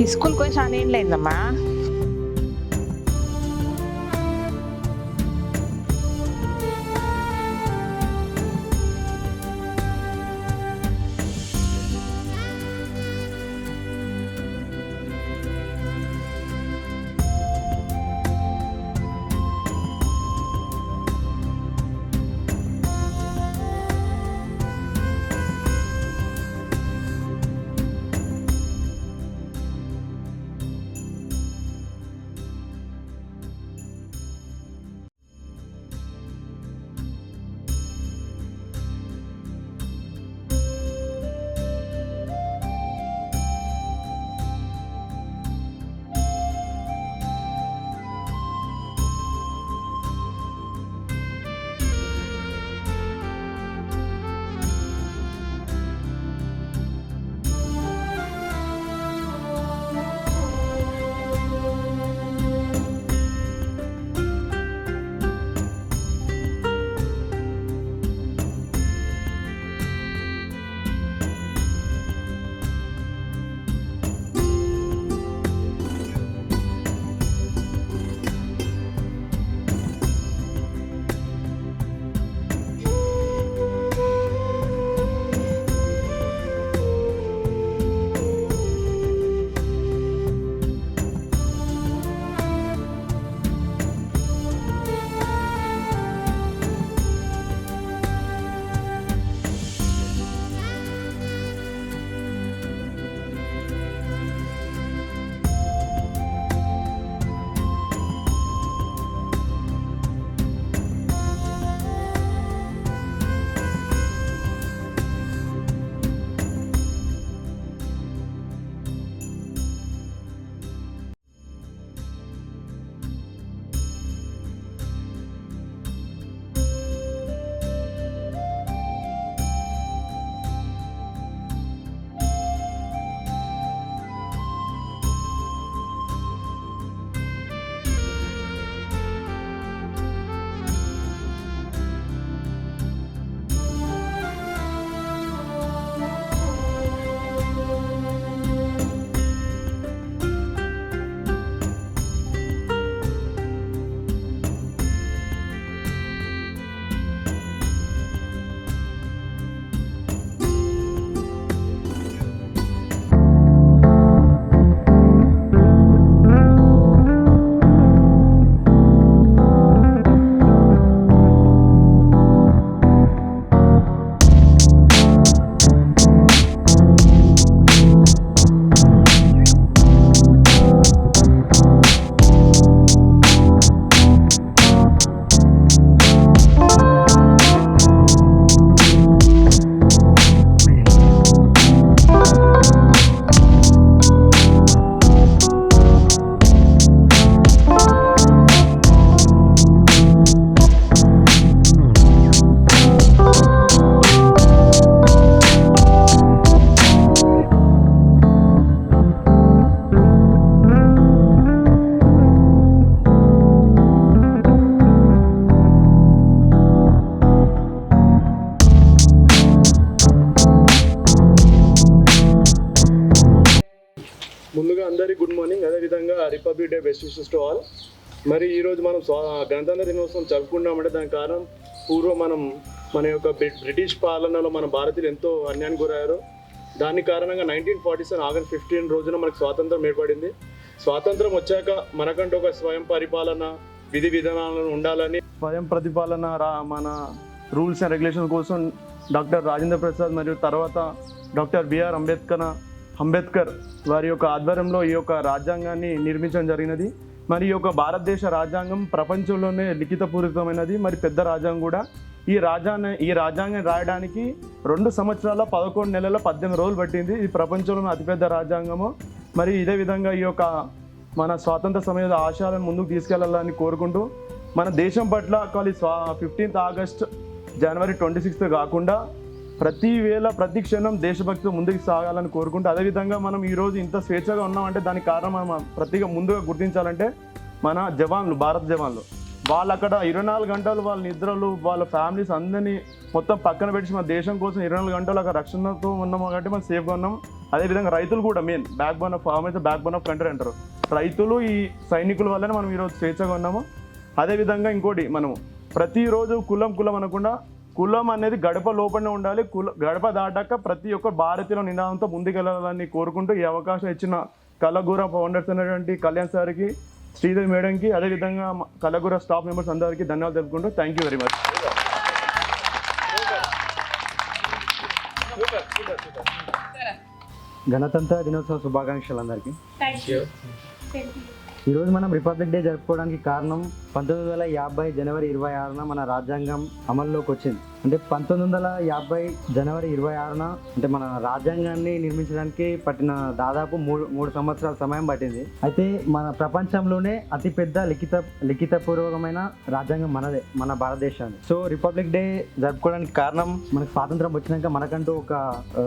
ఈ స్కూల్కి పోయి చాలా ఏం లేదమ్మా. ముందుగా అందరికీ గుడ్ మార్నింగ్. అదేవిధంగా republic day best wishes to all. మరి ఈరోజు మనం గణతంత్ర దినోత్సవం జరుపుకుంటామంటే దానికి కారణం పూర్వం మన యొక్క బ్రిటిష్ పాలనలో మన భారతీయులు ఎంతో అన్యాయానికి గురయ్యారు. దాని కారణంగా 1947 ఆగస్ట్ 15 రోజున మనకు స్వాతంత్రం ఏర్పడింది. స్వాతంత్రం వచ్చాక మనకంటూ ఒక స్వయం పరిపాలన విధి విధానాలను ఉండాలని స్వయం ప్రతిపాలన మన రూల్స్ అండ్ రెగ్యులేషన్ కోసం డాక్టర్ రాజేంద్ర ప్రసాద్ మరియు తర్వాత డాక్టర్ బిఆర్ అంబేద్కర్ వారి యొక్క ఆధ్వర్యంలో ఈ యొక్క రాజ్యాంగాన్ని నిర్మించడం జరిగినది. మరి ఈ యొక్క భారతదేశ రాజ్యాంగం ప్రపంచంలోనే లిఖితపూరితమైనది, మరి పెద్ద రాజ్యాంగం కూడా. ఈ రాజ్యాంగం రాయడానికి 2 సంవత్సరాల 11 నెలల 18 రోజులు పట్టింది. ఇది ప్రపంచంలోనే అతిపెద్ద రాజ్యాంగము. మరి ఇదే విధంగా ఈ యొక్క మన స్వాతంత్ర సమయ ఆశయాలను ముందుకు తీసుకెళ్లాలని కోరుకుంటూ మన దేశం పట్ల 15th ఆగస్ట్ జనవరి 26th కాకుండా ప్రతి క్షణం దేశభక్తితో ముందుకు సాగాలని కోరుకుంటూ, అదేవిధంగా మనం ఈరోజు ఇంత స్వేచ్ఛగా ఉన్నామంటే దానికి కారణం మనం ప్రతిగా ముందుగా గుర్తించాలంటే మన జవాన్లు, భారత జవాన్లు. వాళ్ళు అక్కడ 24 గంటలు వాళ్ళ నిద్రలు, వాళ్ళ ఫ్యామిలీస్ అందరినీ మొత్తం పక్కన పెట్టి మన దేశం కోసం 24 గంటలు అక్కడ రక్షణతో ఉన్నాము కాబట్టి మనం సేఫ్గా ఉన్నాం. అదేవిధంగా రైతులు కూడా main backbone of farm అయితే బ్యాక్ బోన్ ఆఫ్ కంట్రీ అంటారు. రైతులు ఈ సైనికుల వల్లనే మనం ఈరోజు స్వేచ్ఛగా ఉన్నాము. అదేవిధంగా ఇంకోటి, మనం ప్రతిరోజు కులం అనకుండా కులం అనేది గడప లోపలనే ఉండాలి. గడప దాటాక ప్రతి ఒక్క భారతీయుల నినాదంతో ముందుకెళ్ళాలని కోరుకుంటూ ఈ అవకాశం ఇచ్చిన కలగూర ఫౌండర్స్ అయినటువంటి కళ్యాణ్ సార్కి, శ్రీదేవి మేడంకి, అదేవిధంగా కలగూర స్టాఫ్ మెంబర్స్ అందరికీ ధన్యవాదాలు తెలుపుకుంటూ థ్యాంక్ యూ వెరీ మచ్. గణతంత్ర దినోత్సవ శుభాకాంక్షలు అందరికీ. ఈరోజు మనం రిపబ్లిక్ డే జరుపుకోవడానికి కారణం 1950 జనవరి 26న మన రాజ్యాంగం అమల్లోకి వచ్చింది. అంటే 1950 జనవరి 26న అంటే మన రాజ్యాంగాన్ని నిర్మించడానికి పట్టిన దాదాపు మూడు సంవత్సరాల సమయం పట్టింది. అయితే మన ప్రపంచంలోనే అతిపెద్ద లిఖితపూర్వకమైన రాజ్యాంగం మనదే, మన భారతదేశాన్ని. సో రిపబ్లిక్ డే జరుపుకోవడానికి కారణం మనకు స్వాతంత్రం వచ్చినాక మనకంటూ ఒక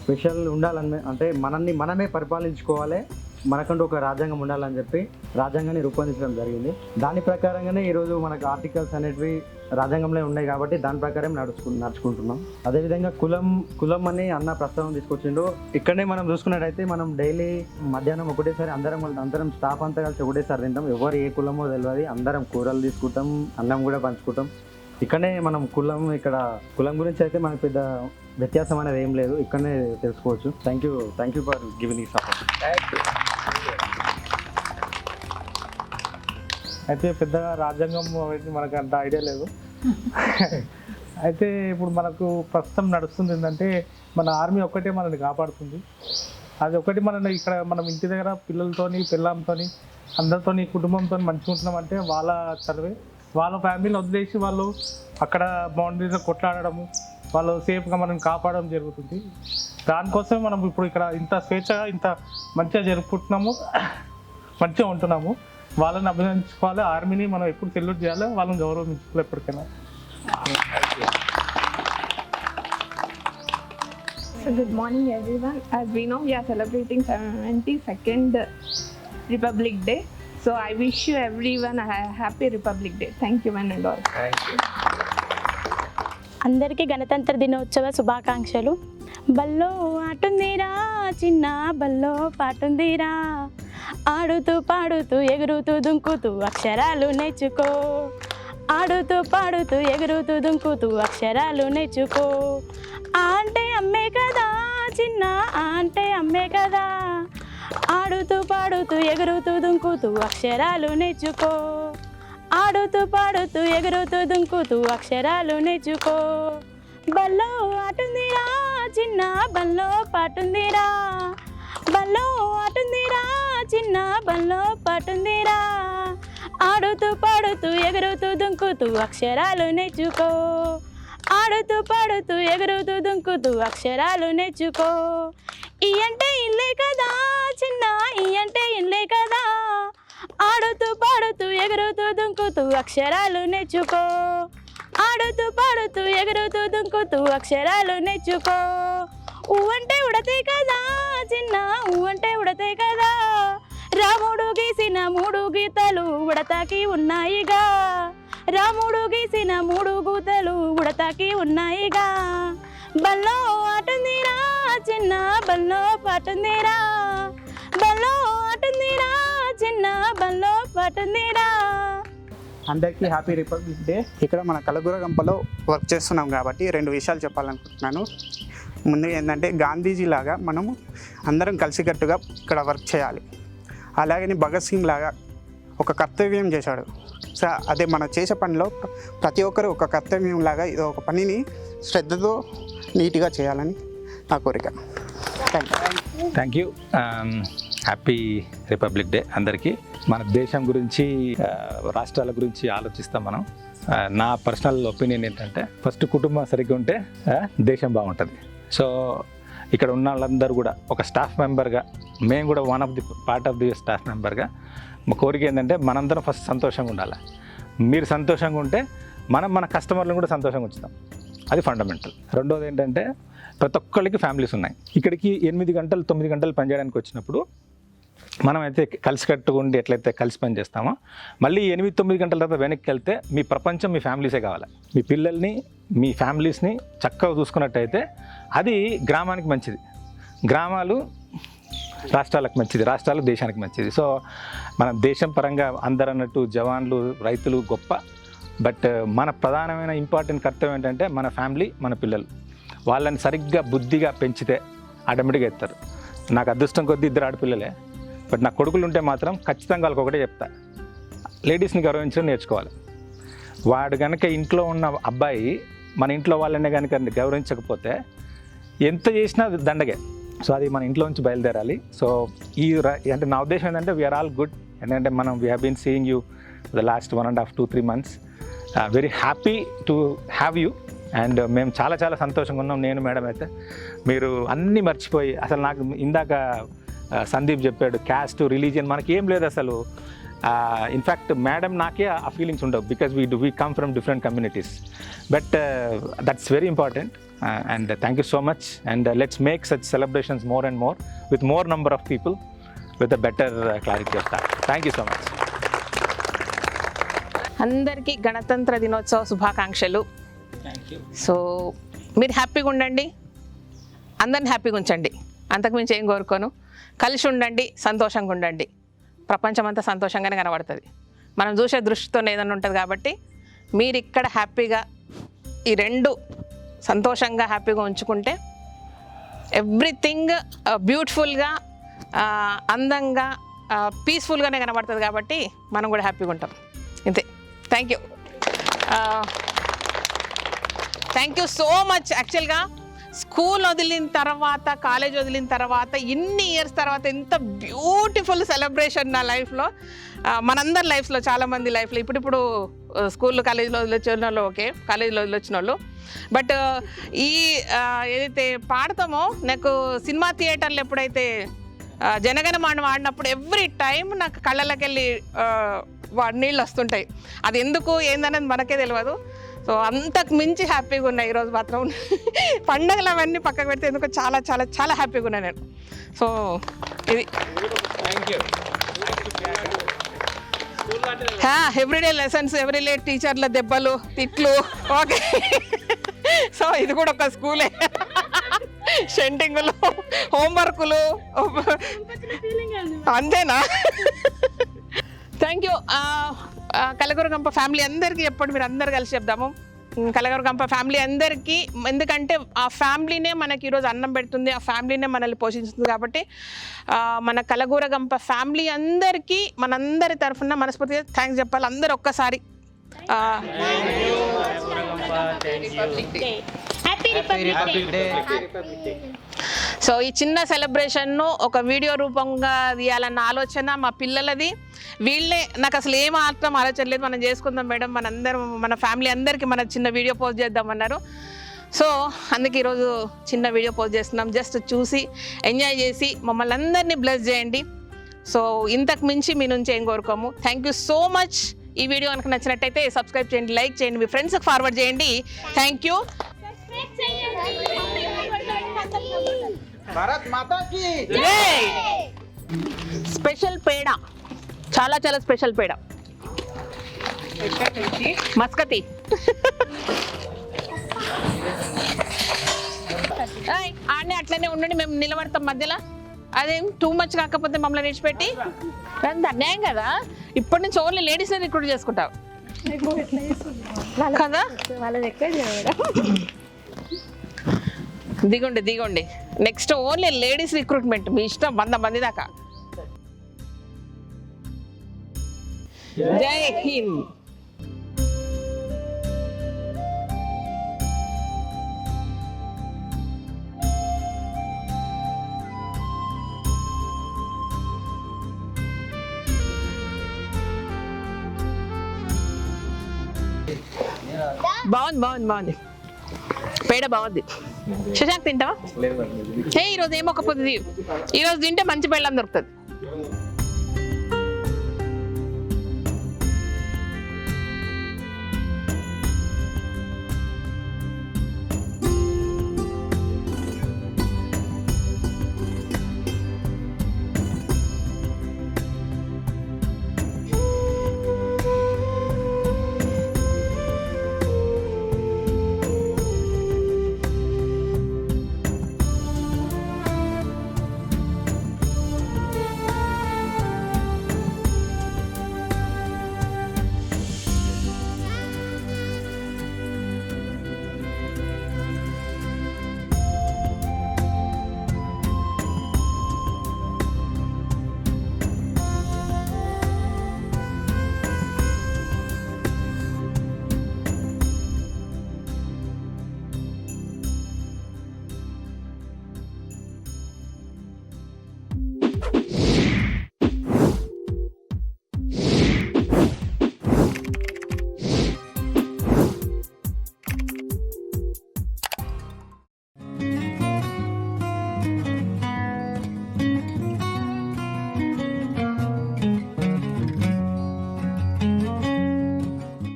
స్పెషల్ ఉండాలని, అంటే మనమే పరిపాలించుకోవాలి, మనకంటూ ఒక రాజ్యాంగం ఉండాలని చెప్పి రాజ్యాంగాన్ని రూపొందించడం జరిగింది. దాని ప్రకారంగానే ఈరోజు మనకు ఆర్టికల్స్ అనేటివి రాజ్యాంగంలో ఉన్నాయి కాబట్టి దాని ప్రకారం నడుచుకుంటున్నాం. అదేవిధంగా కులం అని అన్న ప్రస్తావన తీసుకొచ్చిండు. ఇక్కడనే మనం చూసుకున్నట్టయితే మనం డైలీ మధ్యాహ్నం ఒకటేసారి అందరం స్టాఫ్ అంతా కలిసి ఒకటేసారి తింటాం. ఎవరు ఏ కులమో తెలియదు, అందరం కూరలు తీసుకుంటాం, అన్నం కూడా పంచుకుంటాం. ఇక్కడనే మనం కులం గురించి అయితే మనకు పెద్ద వ్యత్యాసం అనేది ఏం లేదు, ఇక్కడనే తెలుసుకోవచ్చు. Thank you for giving this support. అయితే పెద్దగా రాజ్యాంగం అనేది మనకు అంత ఐడియా లేదు. అయితే ఇప్పుడు మనకు ప్రస్తుతం నడుస్తుంది ఏంటంటే మన ఆర్మీ ఒక్కటే మనల్ని కాపాడుతుంది. అది ఒకటి మనం ఇంటి దగ్గర పిల్లలతోని, పిల్లలతోని, అందరితోని, కుటుంబంతో మంచిగా ఉంటున్నామంటే వాళ్ళ చదివే, వాళ్ళ ఫ్యామిలీని వదిలేసి వాళ్ళు అక్కడ బౌండరీలో కొట్లాడడము, వాళ్ళు సేఫ్గా మనం కాపాడడం జరుగుతుంది. దానికోసం మనం ఇప్పుడు ఇక్కడ ఇంత స్వేచ్ఛగా ఇంత మంచిగా జరుపుకుంటున్నాము, మంచిగా ఉంటున్నాము. వాళ్ళని అభినందించుకోవాలి, ఆర్మీని మనం ఎప్పుడు సెల్యూట్ చేయాలి, వాళ్ళని గౌరవించుకోవాలి ఎప్పటికైనా. So good morning everyone. As we know, we are celebrating 72nd Republic Day. So I wish you everyone a happy Republic Day. Thank you one and all. Thank you. అందరికీ గణతంత్ర దినోత్సవ శుభాకాంక్షలు. బల్లో ఆటుందిరా చిన్న బల్లో పాటుందిరా, ఆడుతూ పాడుతూ ఎగురుతూ దుంకుతూ అక్షరాలు నేర్చుకో, ఆడుతూ పాడుతూ ఎగురుతూ దుంకుతూ అక్షరాలు నేర్చుకో. ఆ అంటే అమ్మే కదా చిన్న, ఆ అంటే అమ్మే కదా, ఆడుతూ పాడుతూ ఎగురుతూ దుంకుతూ అక్షరాలు నేర్చుకో, ఆడుతూ పాడుతూ ఎగురుతూ దుంకుతూ అక్షరాలు నేర్చుకో. బల్లో ఆటుందిరా చిన్న బల్లో పాటుందిరా, బల్లో ఆటుందిరా చిన్న బల్లో పాటుందిరా, ఆడుతూ పాడుతూ ఎగురుతూ దుంకుతూ అక్షరాలు నేర్చుకో, ఆడుతూ పాడుతూ ఎగురుతూ దుంకుతూ అక్షరాలు నేర్చుకో. ఈ అంటే ఇల్లే కదా చిన్న, ఈ అంటే ఇల్లే కదా, ఆడుతూ పాడుతూ ఎగురుతూ దుంకుతూ అక్షరాలు నేర్చుకో, ఆడుతూ పాడుతూ ఎగురుతూ దుంకుతూ అక్షరాలు నేర్చుకో. ఊ అంటే ఉడతే కదా చిన్న, ఊ అంటే ఉడతే కదా, రాముడు గీసిన 3 గీతలు ఉడతాకి ఉన్నాయిగా, రాముడు గీసిన 3 గీతలు ఉడతాకి ఉన్నాయిగా. బల్లో ఆటుందిరా చిన్న బల్లో పాటుందిరా, బల్లో ఆటుందిరా చిన్న బల్లో పాటుందిరా. అందరికీ హ్యాపీ రిపబ్లిక్ డే. ఇక్కడ మన కలగూర గంపలో వర్క్ చేస్తున్నాం కాబట్టి 2 విషయాలు చెప్పాలనుకుంటున్నాను. ముందుగా ఏంటంటే గాంధీజీ లాగా మనము అందరం కలిసికట్టుగా ఇక్కడ వర్క్ చేయాలి. అలాగని భగత్ సింగ్ లాగా ఒక కర్తవ్యం చేశాడు. సో అదే మన చేసే పనిలో ప్రతి ఒక్కరు ఒక కర్తవ్యం లాగా ఇది ఒక పనిని శ్రద్ధతో నీట్గా చేయాలని నా కోరిక. Thank you. Happy republic day అందరికీ. మన దేశం గురించి, రాష్ట్రాల గురించి ఆలోచిస్తాం మనం. నా పర్సనల్ ఒపీనియన్ ఏంటంటే ఫస్ట్ కుటుంబం సరిగ్గా ఉంటే దేశం బాగుంటుంది. సో ఇక్కడ ఉన్న వాళ్ళందరూ కూడా ఒక స్టాఫ్ మెంబర్గా, మేము కూడా one of the part of the staff మెంబర్గా మా కోరిక ఏంటంటే మనందరం ఫస్ట్ సంతోషంగా ఉండాలి. మీరు సంతోషంగా ఉంటే మనం మన కస్టమర్లను కూడా సంతోషంగా ఉంచుతాం. అది ఫండమెంటల్. రెండోది ఏంటంటే ప్రతి ఒక్కరికి ఫ్యామిలీస్ ఉన్నాయి. ఇక్కడికి 8 గంటలు 9 గంటలు పనిచేయడానికి వచ్చినప్పుడు మనమైతే కలిసికట్టుగా ఉండి ఎట్లయితే కలిసి పని చేస్తామో, మళ్ళీ 8-9 గంటల తర్వాత వెనక్కి వెళ్తే మీ ప్రపంచం మీ ఫ్యామిలీసే కావాలి. మీ పిల్లల్ని, మీ ఫ్యామిలీస్ని చక్కగా చూసుకున్నట్టయితే అది గ్రామానికి మంచిది. గ్రామాలు రాష్ట్రాలకు మంచిది, రాష్ట్రాలు దేశానికి మంచిది. సో మన దేశం పరంగా అందరు అన్నట్టు జవాన్లు రైతులు గొప్ప, బట్ మన ప్రధానమైన ఇంపార్టెంట్ కర్తవ్యం ఏంటంటే మన ఫ్యామిలీ, మన పిల్లలు. వాళ్ళని సరిగ్గా బుద్ధిగా పెంచితే ఆటోమేటిక్గా ఎత్తారు. నాకు అదృష్టం కొద్దీ 2 ఆడపిల్లలే, బట్ నా కొడుకులు ఉంటే మాత్రం ఖచ్చితంగా వాళ్ళకి ఒకటే చెప్తా, లేడీస్ని గౌరవించడం నేర్చుకోవాలి. వాడు కనుక ఇంట్లో ఉన్న అబ్బాయి మన ఇంట్లో వాళ్ళనే కనుక గౌరవించకపోతే ఎంత చేసినా దండగే. సో అది మన ఇంట్లో నుంచి బయలుదేరాలి. సో అంటే నా ఉద్దేశం ఏంటంటే వీఆర్ ఆల్ గుడ్. ఎందుకంటే మనం we have been seeing you the last 1.5 to 3 months. Very happy to have you. And మేము చాలా చాలా సంతోషంగా ఉన్నాం. నేను మేడం అయితే మీరు అన్నీ మర్చిపోయి, అసలు నాకు ఇందాక సందీప్ చెప్పాడు క్యాస్ట్ రిలీజియన్ మనకి ఏం లేదు అసలు. ఇన్ఫ్యాక్ట్ మేడం నాకే ఆ ఫీలింగ్స్ ఉండవు, because we come from different communities. But that's very important. And thank you so much, and let's make such celebrations more and more with more number of people with a better clarity of that. Thank you so much. అందరికీ గణతంత్ర దినోత్సవ శుభాకాంక్షలు. So మీరు హ్యాపీగా ఉండండి, అందరిని హ్యాపీగా ఉంచండి, అంతకుమించి ఏం కోరుకోను. కలిసి ఉండండి, సంతోషంగా ఉండండి. ప్రపంచం అంతా సంతోషంగానే కనబడుతుంది, మనం చూసే దృష్టితో ఏదైనా ఉంటుంది. కాబట్టి మీరు ఇక్కడ హ్యాపీగా ఈ 2 సంతోషంగా హ్యాపీగా ఉంచుకుంటే ఎవ్రీథింగ్ బ్యూటిఫుల్గా, అందంగా, పీస్ఫుల్గానే కనబడుతుంది. కాబట్టి మనం కూడా హ్యాపీగా ఉంటాం. ఇంతే. Thank you so much. యాక్చువల్గా స్కూల్ వదిలిన తర్వాత, కాలేజ్ వదిలిన తర్వాత, ఇన్ని ఇయర్స్ తర్వాత ఎంత బ్యూటిఫుల్ సెలబ్రేషన్ నా లైఫ్లో, మనందరి లైఫ్లో, చాలామంది లైఫ్లో. ఇప్పుడు స్కూల్లో కాలేజీలో వదిలిచ్చిన వాళ్ళు ఓకే, కాలేజీలో వదిలిచ్చిన వాళ్ళు. బట్ ఈ ఏదైతే పాడతామో, నాకు సినిమా థియేటర్లు ఎప్పుడైతే జనగణమన వాడినప్పుడు ఎవ్రీ టైం నాకు కళ్ళకి వెళ్ళి నీళ్ళు వస్తుంటాయి. అది ఎందుకు ఏందనేది మనకే తెలియదు. సో అంతకు మించి హ్యాపీగా ఉన్నాయి ఈరోజు మాత్రం. పండగలు అవన్నీ పక్కకు పెడితే ఎందుకు చాలా చాలా చాలా హ్యాపీగా ఉన్నాయి నేను. సో ఇది ఎవ్రీడే లెసన్స్, ఎవ్రీడే టీచర్ల దెబ్బలు, తిట్లు. ఓకే, సో ఇది కూడా ఒక స్కూలే. షెంటింగులు, హోంవర్కులు, అంతేనా? Thank you. కలగూరగంప ఫ్యామిలీ అందరికీ ఎప్పుడు మీరు అందరు కలిసి చెప్దాము. కలగూరగంప ఫ్యామిలీ అందరికీ, ఎందుకంటే ఆ ఫ్యామిలీనే మనకి ఈరోజు అన్నం పెడుతుంది, ఆ ఫ్యామిలీనే మనల్ని పోషిస్తుంది. కాబట్టి మన కలగూరగంప ఫ్యామిలీ అందరికీ మనందరి తరఫున మనస్ఫూర్తిగా థ్యాంక్స్ చెప్పాలి. అందరు ఒక్కసారి సో ఈ చిన్న సెలబ్రేషన్ను ఒక వీడియో రూపంగా తీయాలన్న ఆలోచన మా పిల్లలది. వీళ్ళే నాకు అసలు ఏం మాత్రం ఆలోచన లేదు, మనం చేసుకుందాం మేడం, మనందరం మన ఫ్యామిలీ అందరికీ మన చిన్న వీడియో పోస్ట్ చేద్దామన్నారు. సో అందుకే ఈరోజు చిన్న వీడియో పోస్ట్ చేస్తున్నాం. జస్ట్ చూసి ఎంజాయ్ చేసి మమ్మల్ని అందరినీ బ్లెస్ చేయండి. సో ఇంతకు మించి మీ నుంచి ఏం కోరుకోము. Thank you so much. ఈ వీడియో కనుక నచ్చినట్టయితే సబ్స్క్రైబ్ చేయండి, లైక్ చేయండి, మీ ఫ్రెండ్స్కి ఫార్వర్డ్ చేయండి. Thank you. స్పెషల్ పేడ, చాలా చాలా స్పెషల్ పేడ, మస్కతి. ఆడనే అట్లనే ఉండండి, మేము నిలబడతాం మధ్యలో. అదేం టూ మచ్ కాకపోతే మమ్మల్ని విడిచిపెట్టి అన్యాయం కదా. ఇప్పటి నుంచి ఓన్లీ లేడీస్ని రిక్రూట్ చేసుకుంటావు కదా. దిగండి దిగండి. నెక్స్ట్ ఓన్లీ లేడీస్ రిక్రూట్మెంట్, మీ ఇష్టం, 100 మంది దాకా. జై హింద్. బాగుంది బాగుంది బాగుంది, పేడ బాగుంది. శశాంక్ తింటావా? ఈరోజు ఏమొక పొద్దు, ఈరోజు తింటే మంచి బెల్లం దొరుకుతుంది.